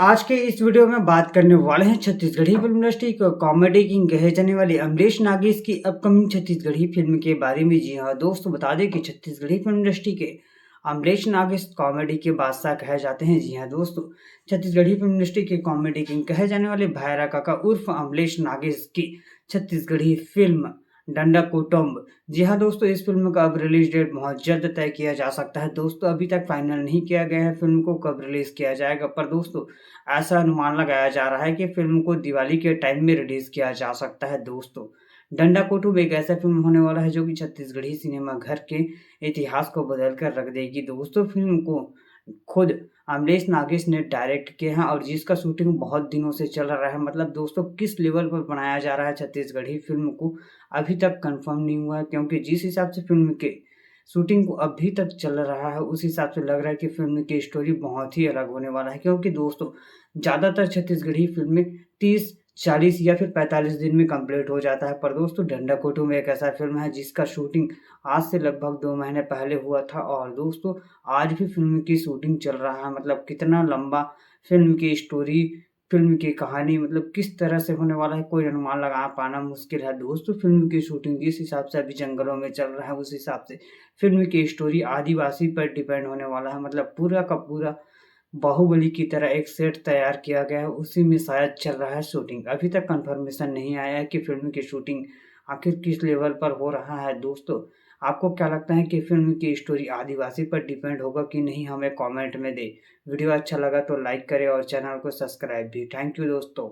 आज के इस वीडियो में बात करने वाले हैं छत्तीसगढ़ी फिल्म इंडस्ट्री को कॉमेडी किंग कहे जाने वाले अमरीश नागेश की अपकमिंग छत्तीसगढ़ी फिल्म के बारे में। जी हाँ दोस्तों, बता दें कि छत्तीसगढ़ी फिल्म इंडस्ट्री के अमरीश नागेश कॉमेडी के बादशाह कहे जाते हैं। जी हाँ दोस्तों, छत्तीसगढ़ी फिल्म इंडस्ट्री के कॉमेडी किंग कहे जाने वाले भायरा काका उर्फ अमरीश नागेश की छत्तीसगढ़ी फिल्म डंडा कुटुम्ब। जी हाँ दोस्तों, इस फिल्म का अब रिलीज डेट बहुत जल्द तय किया जा सकता है। दोस्तों अभी तक फाइनल नहीं किया गया है फिल्म को कब रिलीज किया जाएगा, पर दोस्तों ऐसा अनुमान लगाया जा रहा है कि फिल्म को दिवाली के टाइम में रिलीज किया जा सकता है। दोस्तों डंडा कुटुम्ब एक ऐसा फिल्म होने वाला है जो कि छत्तीसगढ़ी सिनेमा घर के इतिहास को बदल कर रख देगी। दोस्तों फिल्म को खुद अमरीश नागेश ने डायरेक्ट किया है और जिसका शूटिंग बहुत दिनों से चल रहा है। मतलब दोस्तों किस लेवल पर बनाया जा रहा है छत्तीसगढ़ी फिल्म को अभी तक कंफर्म नहीं हुआ है, क्योंकि जिस हिसाब से फिल्म के शूटिंग को अभी तक चल रहा है उस हिसाब से लग रहा है कि फिल्म की स्टोरी बहुत ही अलग होने वाला है। क्योंकि दोस्तों ज़्यादातर छत्तीसगढ़ी फिल्में 30, 40 या फिर 45 दिन में कंप्लीट हो जाता है, पर दोस्तों डंडा कुटुम्ब एक ऐसा फिल्म है जिसका शूटिंग आज से लगभग 2 महीने पहले हुआ था और दोस्तों आज भी फिल्म की शूटिंग चल रहा है। मतलब कितना लंबा फिल्म की स्टोरी, फिल्म की कहानी मतलब किस तरह से होने वाला है कोई अनुमान लगा पाना मुश्किल है। दोस्तों फिल्म की शूटिंग जिस हिसाब से अभी जंगलों में चल रहा है उस हिसाब से फिल्म की स्टोरी आदिवासी पर डिपेंड होने वाला है। मतलब पूरा का पूरा बाहुबली की तरह एक सेट तैयार किया गया है, उसी में शायद चल रहा है शूटिंग। अभी तक कंफर्मेशन नहीं आया है कि फिल्म की शूटिंग आखिर किस लेवल पर हो रहा है। दोस्तों आपको क्या लगता है कि फिल्म की स्टोरी आदिवासी पर डिपेंड होगा कि नहीं, हमें कमेंट में दें। वीडियो अच्छा लगा तो लाइक करें और चैनल को सब्सक्राइब भी। थैंक यू दोस्तों।